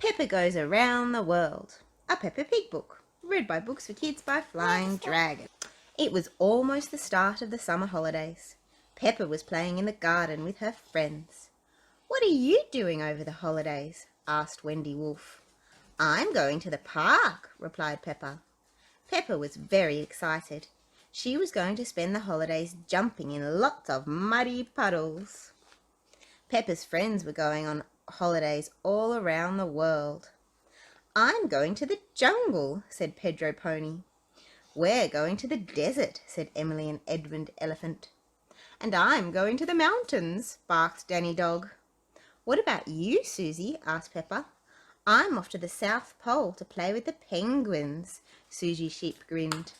Peppa Goes Around the World, a Peppa Pig book, read by Books for Kids by Flying Dragon. It was almost the start of the summer holidays. Peppa was playing in the garden with her friends. "What are you doing over the holidays?" asked Wendy Wolf. "I'm going to the park," replied Peppa. Peppa was very excited. She was going to spend the holidays jumping in lots of muddy puddles. Peppa's friends were going on holidays all around the world. "I'm going to the jungle," said Pedro Pony. "We're going to the desert," said Emily and Edmund Elephant. "And I'm going to the mountains," barked Danny Dog. "What about you, Susie?" asked Peppa. "I'm off to the South Pole to play with the penguins," Susie Sheep grinned.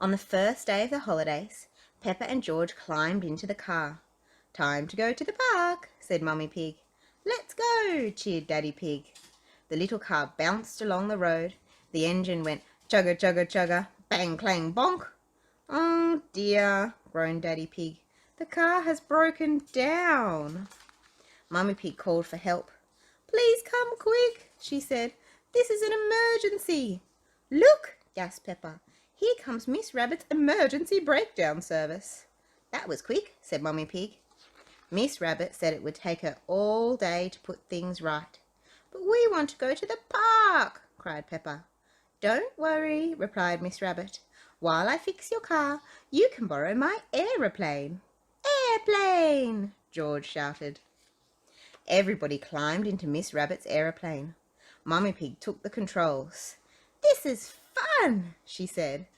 On the first day of the holidays, Peppa and George climbed into the car. "Time to go to the park," said Mummy Pig. "Let's go," cheered Daddy Pig. The little car bounced along the road. The engine went chugga chugga chugga, bang clang bonk. "Oh dear," groaned Daddy Pig. "The car has broken down." Mummy Pig called for help. "Please come quick," she said. "This is an emergency." "Look," gasped Peppa. "Here comes Miss Rabbit's emergency breakdown service." "That was quick," said Mummy Pig. Miss Rabbit said it would take her all day to put things right. "But we want to go to the park," cried Peppa. "Don't worry," replied Miss Rabbit. "While I fix your car, you can borrow my aeroplane." "Airplane!" George shouted. Everybody climbed into Miss Rabbit's aeroplane. Mummy Pig took the controls. "This is fun," she said.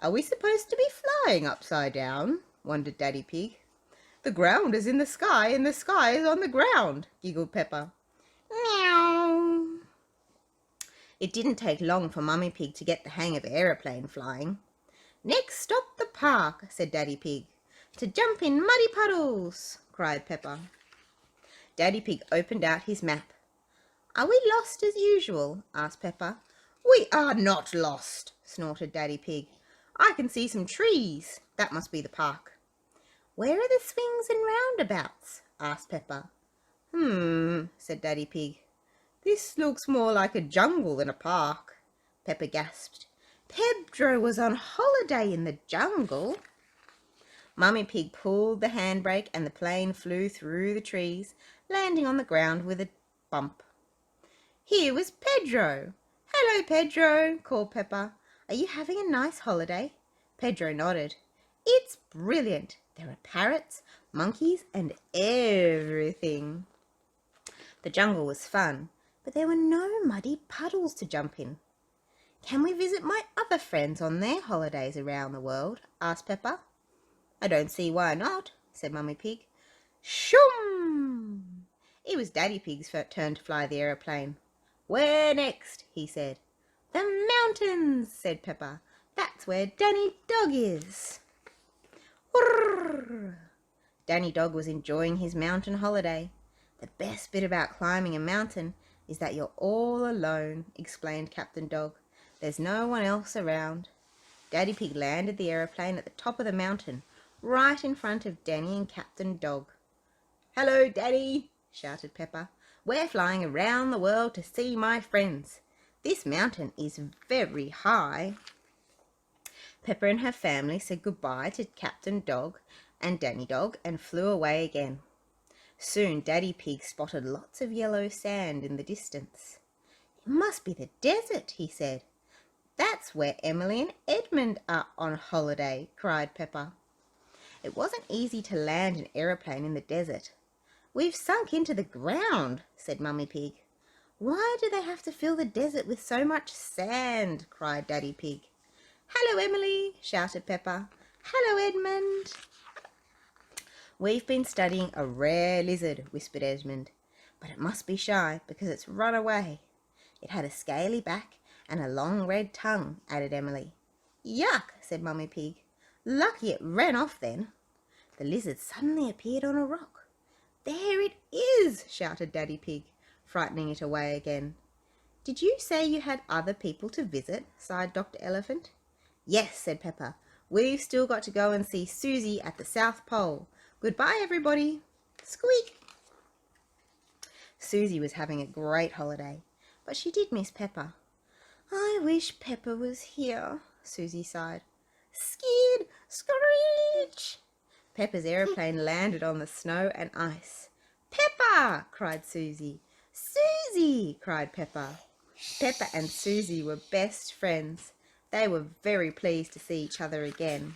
"Are we supposed to be flying upside down?" wondered Daddy Pig. "The ground is in the sky and the sky is on the ground," giggled Peppa. "Meow." It didn't take long for Mummy Pig to get the hang of aeroplane flying. "Next stop the park," said Daddy Pig. "To jump in muddy puddles," cried Peppa. Daddy Pig opened out his map. "Are we lost as usual?" asked Peppa. "We are not lost," snorted Daddy Pig. "I can see some trees. That must be the park." "Where are the swings and roundabouts?" asked Peppa. Said Daddy Pig. "This looks more like a jungle than a park." Peppa gasped. "Pedro was on holiday in the jungle." Mummy Pig pulled the handbrake and the plane flew through the trees, landing on the ground with a bump. Here was Pedro. "Hello, Pedro," called Peppa. "Are you having a nice holiday?" Pedro nodded. "It's brilliant. There are parrots, monkeys, and everything." The jungle was fun, but there were no muddy puddles to jump in. "Can we visit my other friends on their holidays around the world?" asked Peppa. "I don't see why not," said Mummy Pig. Shoom! It was Daddy Pig's turn to fly the aeroplane. "Where next?" he said. "The mountains," said Peppa. "That's where Danny Dog is." Whirr! Danny Dog was enjoying his mountain holiday. "The best bit about climbing a mountain is that you're all alone," explained Captain Dog. "There's no one else around." Daddy Pig landed the aeroplane at the top of the mountain, right in front of Danny and Captain Dog. "Hello, Daddy," shouted Peppa. "We're flying around the world to see my friends. This mountain is very high." Peppa and her family said goodbye to Captain Dog and Danny Dog and flew away again. Soon Daddy Pig spotted lots of yellow sand in the distance. "It must be the desert," he said. "That's where Emily and Edmund are on holiday," cried Peppa. It wasn't easy to land an aeroplane in the desert. "We've sunk into the ground," said Mummy Pig. "Why do they have to fill the desert with so much sand?" cried Daddy Pig. "Hello, Emily," shouted Peppa. "Hello, Edmund." "We've been studying a rare lizard," whispered Edmund, "but it must be shy because it's run away." "It had a scaly back and a long red tongue," added Emily. "Yuck," said Mummy Pig. "Lucky it ran off then." The lizard suddenly appeared on a rock. "There it is," shouted Daddy Pig, frightening it away again. "Did you say you had other people to visit?" sighed Dr. Elephant. "Yes," said Peppa. "We've still got to go and see Susie at the South Pole. Goodbye, everybody." Squeak! Susie was having a great holiday, but she did miss Peppa. I wish Peppa was here, Susie sighed. Skid, screech! Peppa's aeroplane landed on the snow and ice. Peppa! Cried Susie. Susie! Cried Peppa. Peppa and Susie were best friends. They were very pleased to see each other again.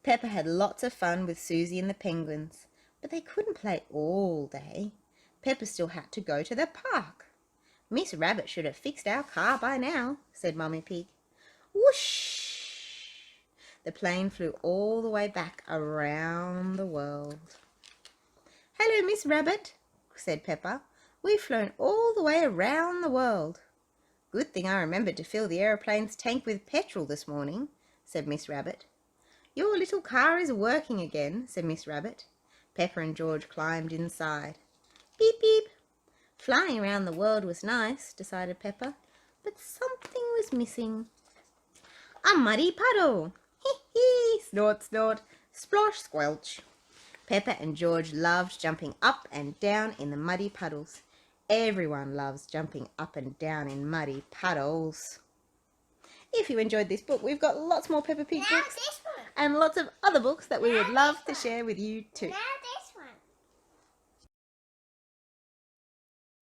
Peppa had lots of fun with Susie and the penguins, but they couldn't play all day. Peppa still had to go to the park. Miss Rabbit should have fixed our car by now, said Mummy Pig. Whoosh! The plane flew all the way back around the world. Hello, Miss Rabbit, said Peppa. We've flown all the way around the world. Good thing I remembered to fill the aeroplane's tank with petrol this morning, said Miss Rabbit. Your little car is working again, said Miss Rabbit. Peppa and George climbed inside. Beep, beep. Flying around the world was nice, decided Peppa, but something was missing. A muddy puddle. Hee hee, snort, snort, splosh, squelch. Peppa and George loved jumping up and down in the muddy puddles. Everyone loves jumping up and down in muddy puddles. If you enjoyed this book, we've got lots more Peppa Pig books and lots of other books that we would love to share with you too.